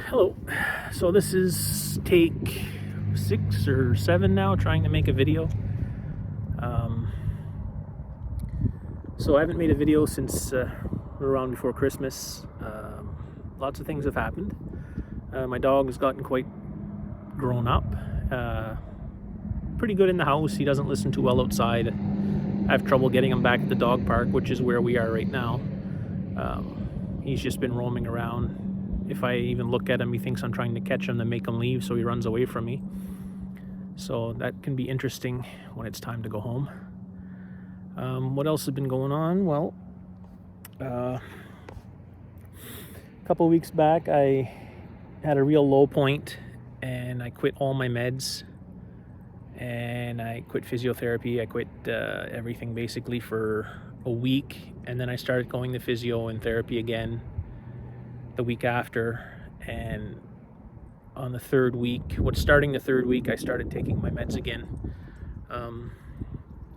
Hello. So this is take 6 or 7 now, trying to make a video. Um, so I haven't made a video since around before Christmas. Lots of things have happened. My dog has gotten quite grown up. Pretty good in the house. He doesn't listen too well outside. I have trouble getting him back at the dog park, which is where we are right now. He's just been roaming around. If I even look at him, he thinks I'm trying to catch him to make him leave, so he runs away from me. So that can be interesting when it's time to go home. What else has been going on? Well, a couple of weeks back, I had a real low point, and I quit all my meds, and I quit physiotherapy. I quit everything basically for a week, and then I started going to physio and therapy again the week after. And on the third week, starting the third week, I started taking my meds again.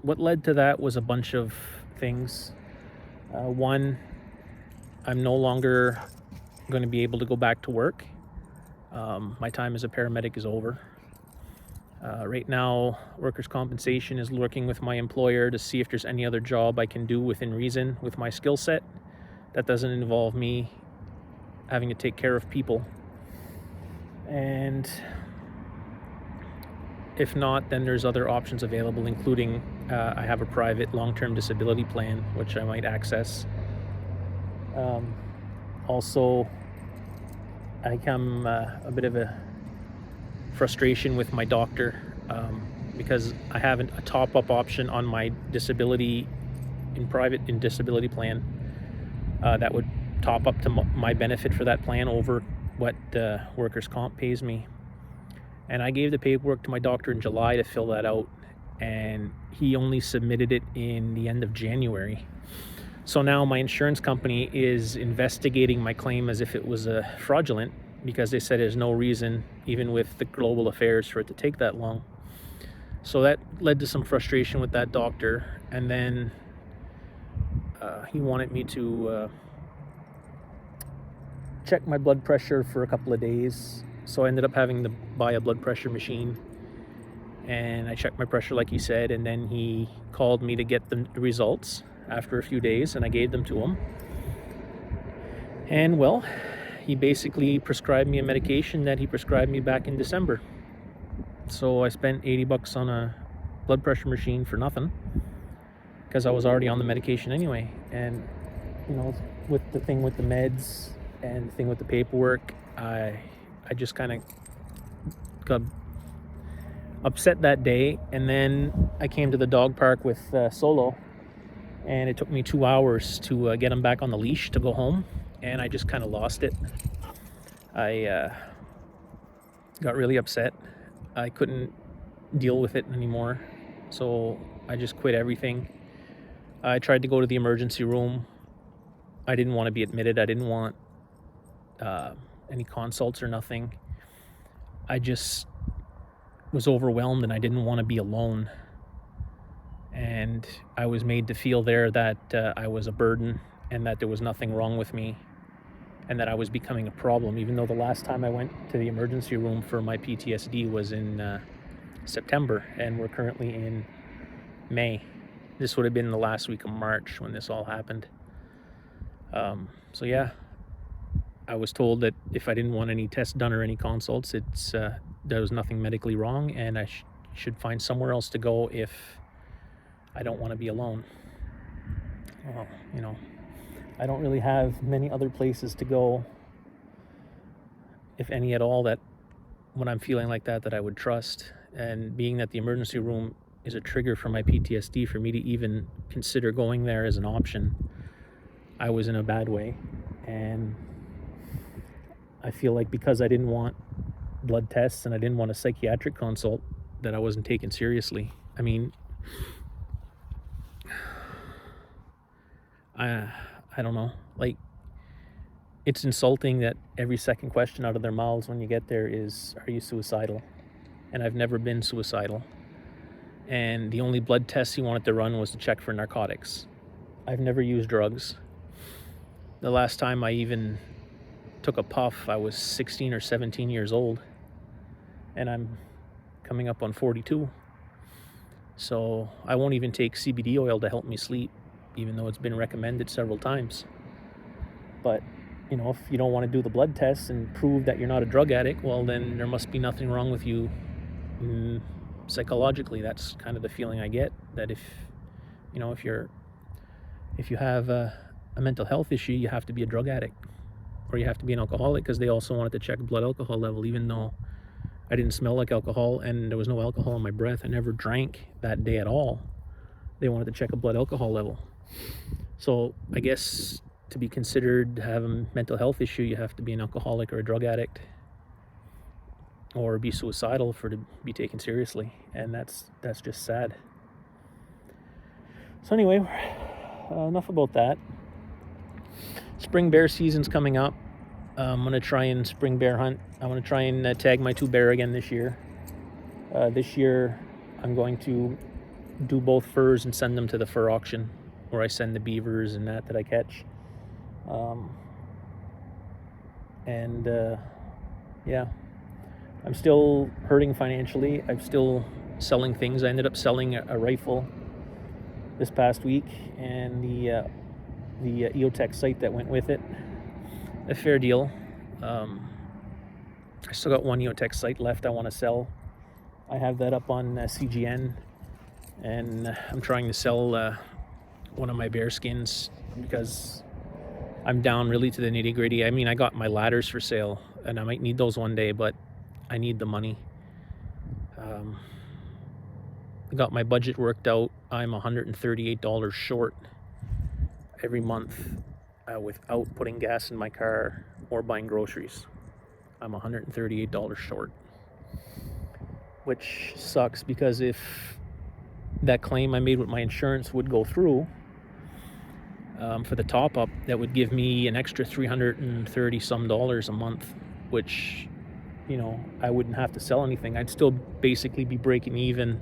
What led to that was a bunch of things. One, I'm no longer going to be able to go back to work. My time as a paramedic is over. Right now, workers' compensation is working with my employer to see if there's any other job I can do within reason with my skill set that doesn't involve me having to take care of people. And if not, then there's other options available, including I have a private long-term disability plan, which I might access. Also, I come a bit of a frustration with my doctor because I have a top-up option on my disability in disability plan that would top up to my benefit for that plan over what workers' comp pays me. And I gave the paperwork to my doctor in July to fill that out, and he only submitted it in the end of January. So now my insurance company is investigating my claim as if it was fraudulent, because they said there's no reason, even with the global affairs, for it to take that long. So that led to some frustration with that doctor, and then he wanted me to check my blood pressure for a couple of days. So I ended up having to buy a blood pressure machine, and I checked my pressure like he said, and then he called me to get the results after a few days, and I gave them to him. And well, he basically prescribed me a medication that he prescribed me back in December. So I spent $80 on a blood pressure machine for nothing, because I was already on the medication anyway. And with the thing with the meds and the thing with the paperwork, I just kind of got upset that day. And then I came to the dog park with Solo, and it took me 2 hours to get him back on the leash to go home, and I just kind of lost it. I got really upset. I couldn't deal with it anymore, so I just quit everything. I tried to go to the emergency room. I didn't want to be admitted. I didn't want any consults or nothing. I just was overwhelmed, and I didn't want to be alone. And I was made to feel there that I was a burden, and that there was nothing wrong with me, and that I was becoming a problem, even though the last time I went to the emergency room for my PTSD was in September, and we're currently in May. This would have been the last week of March when this all happened. So yeah, I was told that if I didn't want any tests done or any consults, there was nothing medically wrong, and I should find somewhere else to go if I don't want to be alone. Well, I don't really have many other places to go, if any at all, that when I'm feeling like that I would trust. And being that the emergency room is a trigger for my PTSD, for me to even consider going there as an option, I was in a bad way. And I feel like because I didn't want blood tests and I didn't want a psychiatric consult, that I wasn't taken seriously. I mean, I don't know, like, it's insulting that every second question out of their mouths when you get there is, are you suicidal? And I've never been suicidal. And the only blood test he wanted to run was to check for narcotics. I've never used drugs. The last time I even took a puff, I was 16 or 17 years old, and I'm coming up on 42. So I won't even take CBD oil to help me sleep, even though it's been recommended several times. But, you know, if you don't want to do the blood tests and prove that you're not a drug addict, well, then there must be nothing wrong with you psychologically. That's kind of the feeling I get, that if you have a mental health issue, you have to be a drug addict, or you have to be an alcoholic, because they also wanted to check blood alcohol level, even though I didn't smell like alcohol and there was no alcohol in my breath. I never drank that day at all. They wanted to check a blood alcohol level. So I guess to be considered to have a mental health issue, you have to be an alcoholic or a drug addict, or be suicidal for to be taken seriously, and that's just sad. So anyway, enough about that. Spring bear season's coming up. I'm gonna try and spring bear hunt. I want to try and tag my 2 bear again this year. This year I'm going to do both furs and send them to the fur auction, where I send the beavers and that I catch. Yeah, I'm still hurting financially. I'm still selling things. I ended up selling a rifle this past week, and the EOTech sight that went with it. A fair deal. I still got one EOTech sight left I want to sell. I have that up on CGN, and I'm trying to sell one of my bear skins, because I'm down really to the nitty gritty. I mean, I got my ladders for sale, and I might need those one day, but I need the money. I got my budget worked out. I'm $138 short every month without putting gas in my car or buying groceries. I'm $138 short, which sucks, because if that claim I made with my insurance would go through, for the top up, that would give me an extra $330 some a month, which, you know, I wouldn't have to sell anything. I'd still basically be breaking even,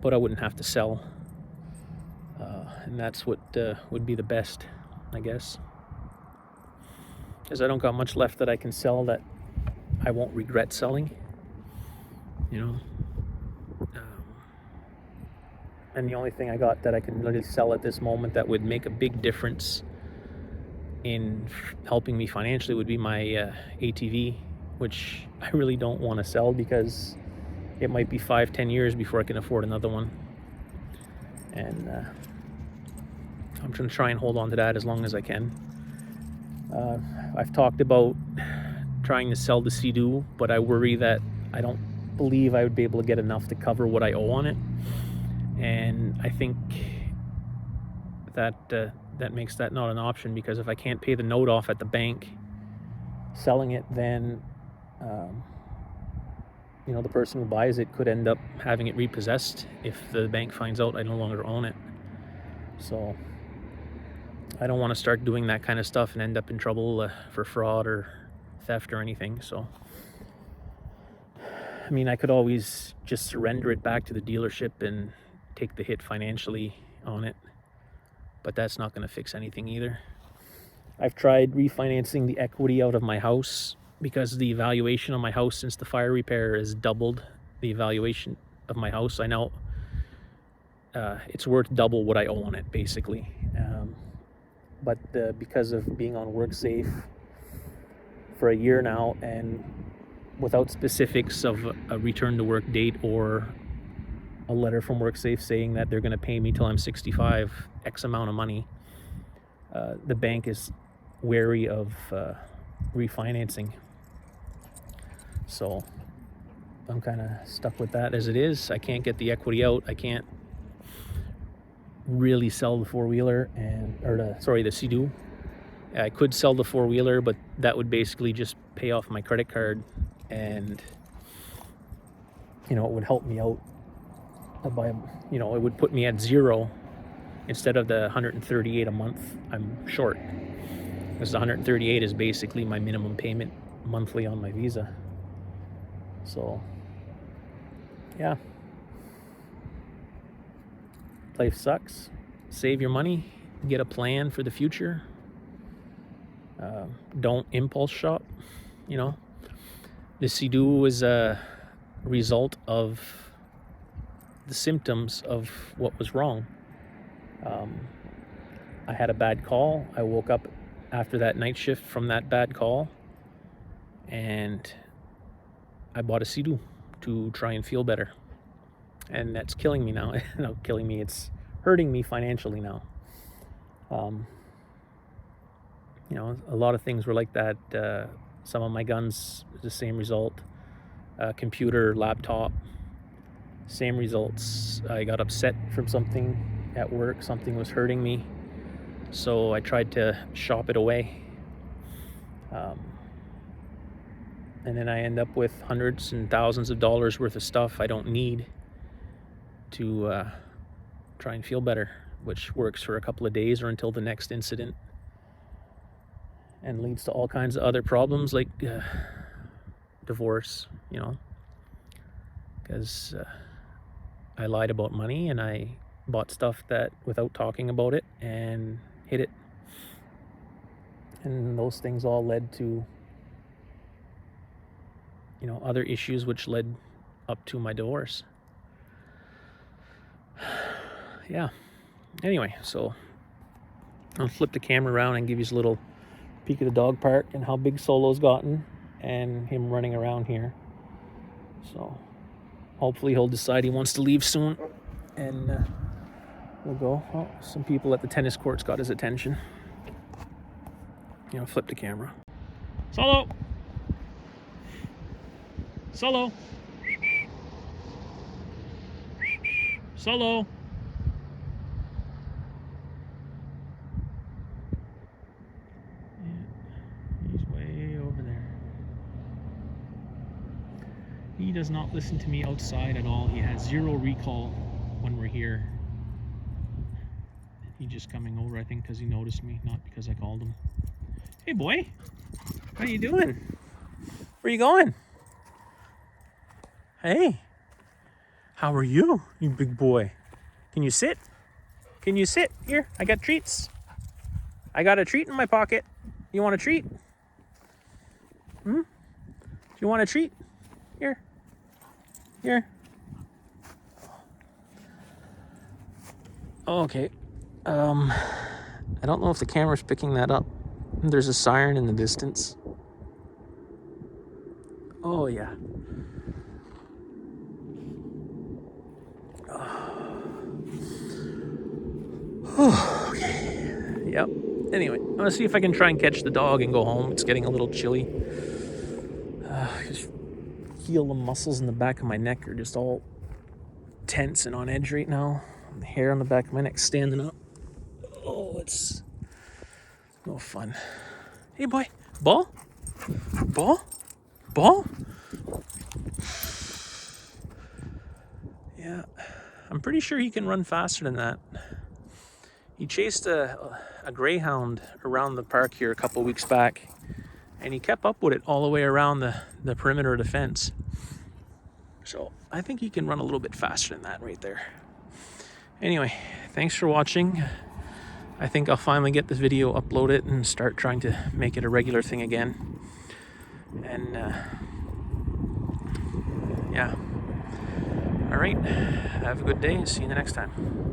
but I wouldn't have to sell. And that's what would be the best, I guess, because I don't got much left that I can sell that I won't regret selling, you know. And the only thing I got that I can really sell at this moment that would make a big difference in helping me financially would be my ATV, which I really don't want to sell, because it might be 5-10 years before I can afford another one. And I'm going to try and hold on to that as long as I can. I've talked about trying to sell the Sea-Doo, but I worry that I don't believe I would be able to get enough to cover what I owe on it. And I think that that makes that not an option, because if I can't pay the note off at the bank, selling it, then you know, the person who buys it could end up having it repossessed if the bank finds out I no longer own it. So I don't want to start doing that kind of stuff and end up in trouble for fraud or theft or anything. So I mean, I could always just surrender it back to the dealership and take the hit financially on it, but that's not going to fix anything either. I've tried refinancing the equity out of my house, because the valuation of my house since the fire repair has doubled the valuation of my house. I know it's worth double what I owe on it, basically. But because of being on WorkSafe for a year now, and without specifics of a return to work date or a letter from WorkSafe saying that they're going to pay me till I'm 65 X amount of money, the bank is wary of refinancing. So I'm kind of stuck with that as it is. I can't get the equity out. I can't really sell the four-wheeler the Sea-Doo. I could sell the four-wheeler, but that would basically just pay off my credit card, and you know, it would help me out by, you know, it would put me at zero instead of the 138 a month I'm short, because the 138 is basically my minimum payment monthly on my Visa. So yeah, life sucks. Save your money, get a plan for the future. Don't impulse shop, you know. The Sea-Doo was a result of the symptoms of what was wrong. I had a bad call. I woke up after that night shift from that bad call, and I bought a Sea-Doo to try and feel better. And that's killing me now. No, killing me. It's hurting me financially now. You know, a lot of things were like that. Some of my guns, the same result. Computer, laptop, same results. I got upset from something at work. Something was hurting me. So I tried to shop it away. And then I end up with hundreds and thousands of dollars worth of stuff I don't need to try and feel better, which works for a couple of days or until the next incident, and leads to all kinds of other problems like divorce, you know, because I lied about money and I bought stuff that without talking about it and hid it. And those things all led to, you know, other issues which led up to my divorce. Yeah. Anyway, so I'll flip the camera around and give you a little peek of the dog park and how big Solo's gotten and him running around here. So hopefully he'll decide he wants to leave soon, and we'll go. Oh, some people at the tennis courts got his attention. You know, flip the camera. Solo! Solo! Solo! He does not listen to me outside at all. He has zero recall when we're here. He's just coming over, I think, because he noticed me, not because I called him. Hey, boy. How you doing? Where you going? Hey. How are you, you big boy? Can you sit? Can you sit? Here, I got treats. I got a treat in my pocket. You want a treat? Do you want a treat? Here. Here. Okay. I don't know if the camera's picking that up. There's a siren in the distance. Oh, yeah. Okay. Yep. Anyway, I'm gonna see if I can try and catch the dog and go home. It's getting a little chilly. Just feel the muscles in the back of my neck are just all tense and on edge right now. The hair on the back of my neck standing up. Oh, it's no fun. Hey, boy. Ball? Ball? Ball? Yeah, I'm pretty sure he can run faster than that. He chased a greyhound around the park here a couple weeks back, and he kept up with it all the way around the perimeter of the fence. So I think he can run a little bit faster than that right there. Anyway, thanks for watching. I think I'll finally get this video uploaded and start trying to make it a regular thing again. And yeah. All right. Have a good day. See you the next time.